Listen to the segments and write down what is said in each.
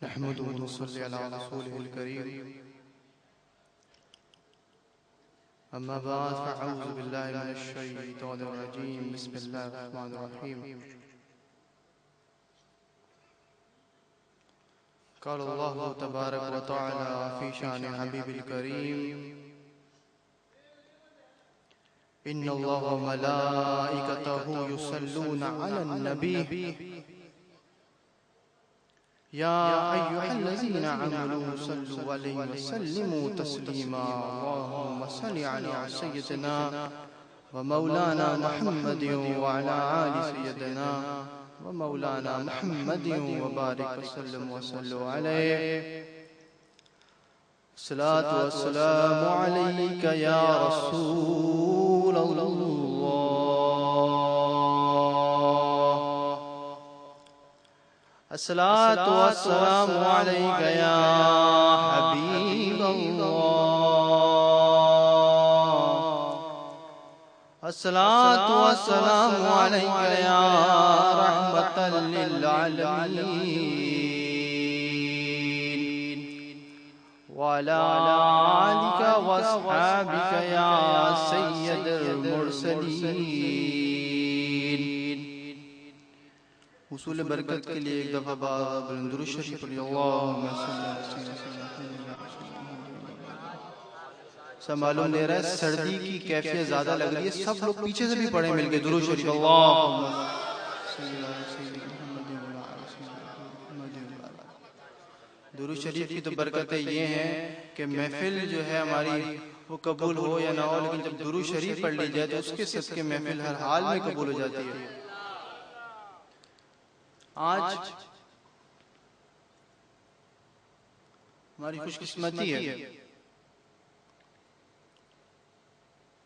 نحمده ونصلي على رسوله الكريم أما بعد فأعوذ بالله من الشيطان الرجيم بسم الله الرحمن الرحيم قال الله تبارك وتعالى في شأن حبيب الكريم إن الله وملائكته يصلون على النبي يا أيها الذين آمنوا صلوا عليه وسلموا تسليما اللهم صل على سيدنا ومولانا محمد وعلى آل سيدنا ومولانا محمد وبارك وسلم وصلوا عليه الصلاة والسلام عليك يا رسول الله الصلاة والسلام عليك يا حبيب الله الصلاة والسلام عليك يا رحمة للعالمين وعلى آلك وأصحابك يا سيد المرسلين حصول برکت کے لیے ایک دفعہ بلند درود شریف پڑھیے اللہم صل علی سیدنا سب معلوم دے رہا ہے سردی کی کیفیت زیادہ لگ رہی ہے سب لوگ پیچھے سے بھی پڑھیں مل کے درود شریف اللہم صل علی سیدنا درود شریف کی تو برکتیں یہ ہیں کہ محفل جو ہے ہماری وہ قبول ہو یا نہ ہو لیکن جب درود شریف پڑھ لی جائے تو اس کے صدقے محفل ہر حال میں قبول ہو جاتی ہے آج ہماری خوش قسمتی ہے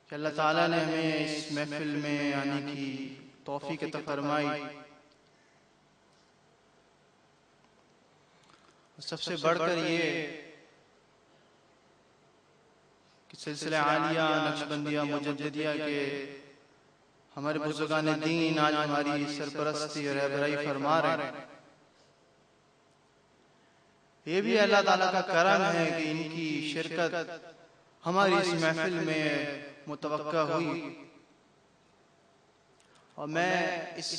کہ اللہ تعالیٰ نے ہمیں اس محفل میں آنے کی توفیق عطا فرمائی سب سے بڑھ کر یہ کہ سلسلہ عالیہ نقشبندیہ مجددیہ کے ہمارے بزرگان دین آج ہماری سرپرستی اور رہبرائی فرما رہے ہیں یہ بھی اللہ تعالیٰ کا کرم ہے کہ ان کی شرکت ہماری اس محفل میں متوقع ہوئی اور میں اس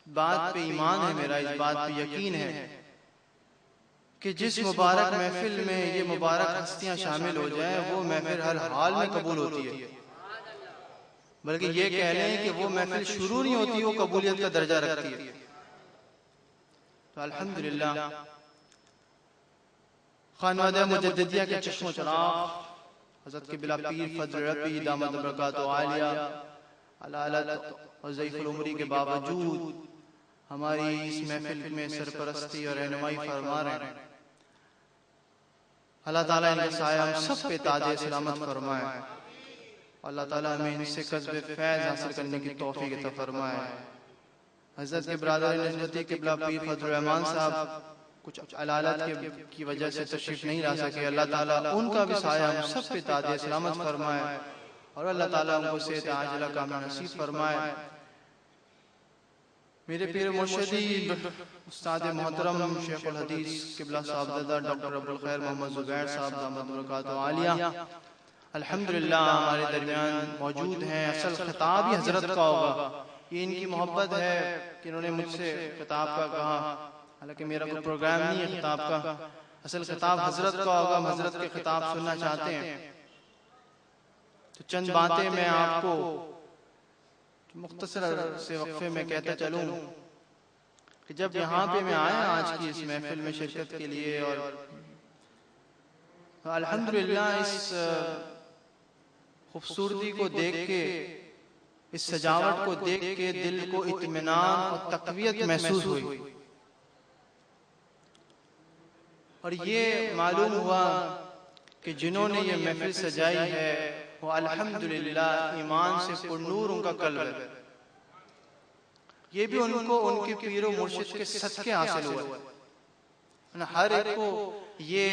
بات پہ ایمان ہے میرا اس بات پہ یقین ہے کہ جس مبارک محفل میں یہ مبارک ہستیاں شامل ہو جائیں وہ محفل ہر حال میں قبول ہوتی ہے بلکہ یہ کہہ لیں کہ وہ محفل شروع نہیں ہوتی وہ قبولیت کا درجہ رکھتی ہے تو الحمدللہ خانوادہ مجددیہ کے چشم و چراغ حضرت قبلہ پیر فضل ربی دامت برکاتہ عالیہ علالت اور ضعیف العمری کے باوجود ہماری اس محفل میں سرپرستی اور رہنمائی فرما رہے ہیں اللہ تعالیٰ ان کا سایہ ہم سب پہ تاج سلامت فرمائے اللہ تعالیٰ ہمیں ان سے قصب فیض حاصل کرنے کی توفیق عطا فرمائے حضرت کے برادر نجمتی قبلہ پیر فضل الرحمان صاحب کچھ علالت کی وجہ سے تشریف نہیں لا سکے اللہ تعالیٰ ان کا بھی سایہ ہم سب پہ تاج سلامت فرمائے اور اللہ تعالیٰ ان کو صحت عاجلہ کاملہ نصیب فرمائے میرے پیر مرشدی استاد محترم شیخ الحدیث قبلہ صاحبزادہ ڈاکٹر عبدالخیر محمد زبیر صاحب دامت برکاتہ عالیہ الحمدللہ ہمارے درمیان موجود ہیں اصل خطاب ہی حضرت کا ہوگا یہ ان کی محبت ہے کہ انہوں نے مجھ سے خطاب کا کہا حالانکہ میرا کوئی پروگرام نہیں ہے خطاب کا اصل خطاب حضرت کا ہوگا ہم حضرت کے خطاب سننا چاہتے ہیں تو چند باتیں میں آپ کو مختصر سے وقفے میں کہتا چلوں کہ جب یہاں پہ میں آیا آج کی اس محفل میں شرکت کے لیے اور الحمدللہ اس خوبصورتی کو دیکھ کے اس سجاوٹ کو دیکھ کے دل کو اطمینان اور تقویت محسوس ہوئی اور یہ معلوم ہوا کہ جنہوں نے یہ محفل سجائی ہے وہ الحمدللہ ایمان سے پرنور ان کا قلب ہے یہ بھی ان کو ان کے پیر و مرشد کے صدقے حاصل ہوا ہر ایک کو یہ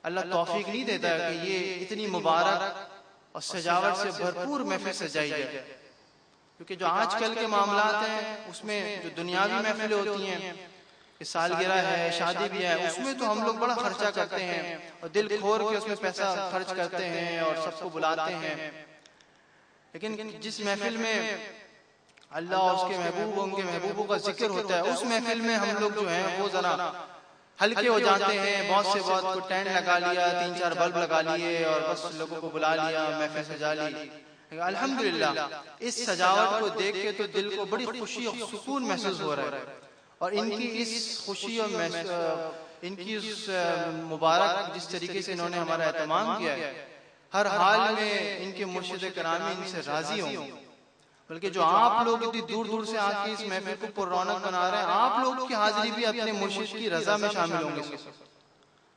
اللہ توفیق نہیں دیتا ہے کہ یہ اتنی مبارک اور سجاوٹ سے بھرپور محفل سجائی جائے کیونکہ جو آج کل کے معاملات ہیں اس میں جو دنیاوی محفلیں ہوتی ہیں کہ سالگرہ ہے، شادی بھی ہے، اس میں تو ہم لوگ بڑا خرچہ کرتے ہیں اور دل کھول کے اس میں پیسہ خرچ کرتے ہیں اور سب کو بلاتے ہیں، لیکن جس محفل میں اللہ اور اس کے محبوب ان کے محبوبوں کا ذکر ہوتا ہے، اس محفل میں ہم لوگ جو ہیں وہ ذرا ہلکے ہو جاتے ہیں، بہت سے بہت ٹینٹ لگا لیا، 3-4 بلب لگا لیے اور بس لوگوں کو بلا لیا، محفل سجا لی۔ الحمدللہ اس سجاوٹ کو دیکھ کے تو دل کو بڑی خوشی اور سکون محسوس ہو رہا ہے، اور ان کی اس خوشی اور ان کی اس مبارک جس طریقے سے انہوں نے ہمارا اہتمام کیا ہے، ہر حال میں ان کے مرشد کرامی ان سے راضی ہوں، بلکہ جو آپ لوگ اتنی دور دور سے آ کے اس محفل کو پر رونق بنا رہے ہیں، آپ لوگ کی حاضری بھی اپنے مرشد کی رضا میں شامل ہوں گے۔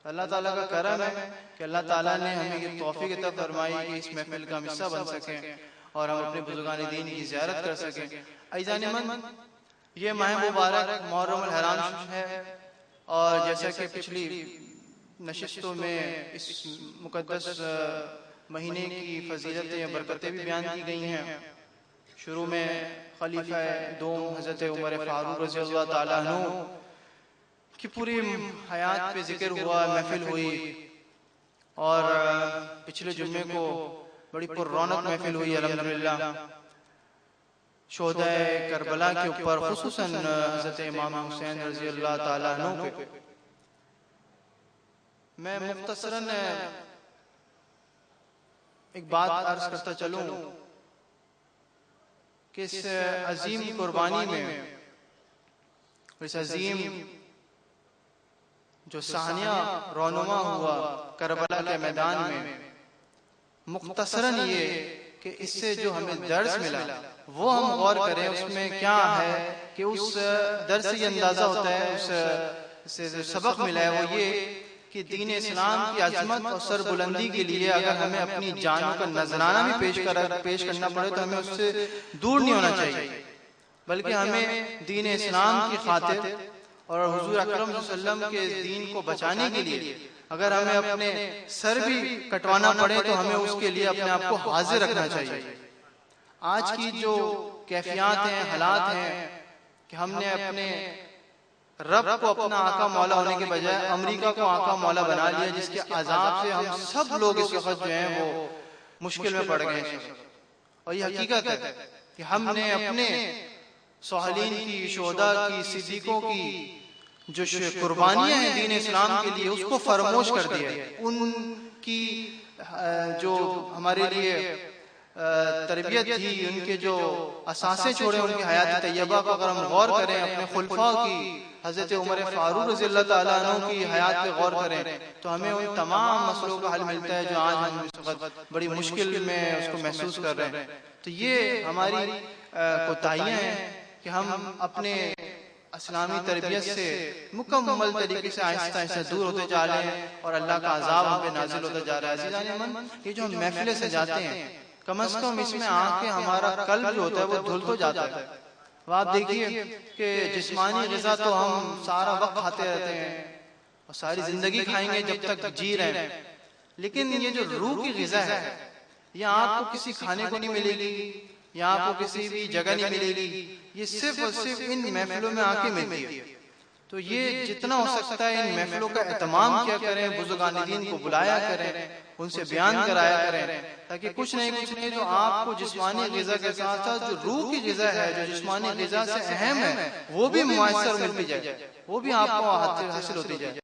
اللہ تعالیٰ کا کرم ہے کہ اللہ تعالیٰ نے ہمیں یہ توفیق عطا فرمائی کہ اس محفل کا حصہ بن سکیں اور ہم اپنے بزرگان دین کی زیارت کر سکیں۔ عزیزان من، یہ ماہ مبارک محرم الحرام ہے، اور جیسا کہ پچھلی نشستوں میں اس مقدس مہینے کی فضیلتیں یا برکتیں بھی بیان کی گئی ہیں۔ شروع میں خلیفہ دوم حضرت عمر فاروق رضی اللہ تعالیٰ عنہ کی پوری حیات پہ ذکر ہوا، محفل ہوئی، اور پچھلے جمعے کو بڑی پر رونق محفل ہوئی الحمدللہ شہداء کربلا کے اوپر، خصوصاً حضرت امام حسین رضی اللہ تعالیٰ عنہ پہ۔ میں مختصراً ایک بات عرض کرتا چلوں کہ اس عظیم قربانی میں، اس عظیم جو سانحہ رونما ہوا کربلا کے میدان میں، مختصراً یہ کہ اس سے جو ہمیں درس ملا وہ ہم غور کریں، اس میں کیا ہے کہ اس درس سے یہ اندازہ ہوتا ہے، اس سے سبق ملا ہے، وہ یہ کہ دین اسلام کی عظمت اور سر بلندی کے لیے اگر ہمیں اپنی جانوں کا نذرانہ بھی پیش کرنا پڑے تو ہمیں اس سے دور نہیں ہونا چاہیے، بلکہ ہمیں دین اسلام کی خاطر اور حضور اکرم صلی اللہ علیہ وسلم کے دین کو بچانے کے لیے اگر ہمیں اپنے سر بھی کٹوانا پڑے تو ہمیں اس کے لیے اپنے آپ کو حاضر رکھنا چاہیے۔ آج کی جو کیفیات ہیں، حالات ہیں کہ ہم نے اپنے رب کو اپنا آقا مولا ہونے کے بجائے امریکہ کو آقا مولا بنا لیا، جس کے عذاب سے ہم سب لوگ اس وقت جو ہیں وہ مشکل میں پڑ گئے ہیں، اور یہ حقیقت ہے کہ ہم نے اپنے صالحین کی، شہداء کی، صدیقوں کی جو قربانیاں ہیں دین اسلام کے لیے اس کو فراموش کر دیا ہے، ان کی جو ہمارے لیے تربیت تھی، ان کے جو اساسے چھوڑے، ان کی حیات طیبہ کو اگر ہم غور کریں، اپنے خلفاء کی، حضرت عمر فاروق رضی اللہ تعالیٰ عنہ کی حیات پہ غور کریں تو ہمیں ان تمام مسئلوں کا حل ملتا ہے جو آج ہم اس وقت بڑی مشکل میں اس کو محسوس کر رہے ہیں۔ تو یہ ہماری کوتاہیاں ہیں کہ ہم اپنے اسلامی تربیت سے مکمل طریقے سے آہستہ آہستہ دور ہوتے جا رہے ہیں، اور اللہ کا عذاب ہم پہ نازل ہوتا جا رہا ہے۔ عزیزان من، یہ جو ہم محفلیں سے جاتے ہیں، کم از کم اس میں آ کے ہمارا قلب جو ہوتا ہے وہ دھل تو جاتا ہے۔ وہ آپ دیکھیے کہ جسمانی غذا تو ہم سارا وقت کھاتے رہتے ہیں اور ساری زندگی کھائیں گے جب تک جی رہے ہیں، لیکن یہ جو روح کی غذا ہے یہ آپ کو کسی کھانے کو نہیں ملے گی، یا آپ کو کسی بھی جگہ نہیں ملے گی، یہ صرف اور صرف ان محفلوں میں آ کے ملتی ہے۔ تو یہ جتنا ہو سکتا ہے ان محفلوں کا اہتمام کیا کریں، بزرگان دین کو بلایا کریں، ان سے بیان کرایا کریں، تاکہ کچھ نہیں جو آپ کو جسمانی غذا کے ساتھ ساتھ جو روح کی غذا ہے، جو جسمانی غذا سے اہم ہے، وہ بھی میسر ملتی جائے، وہ بھی آپ کو حاصل ہوتی جائے۔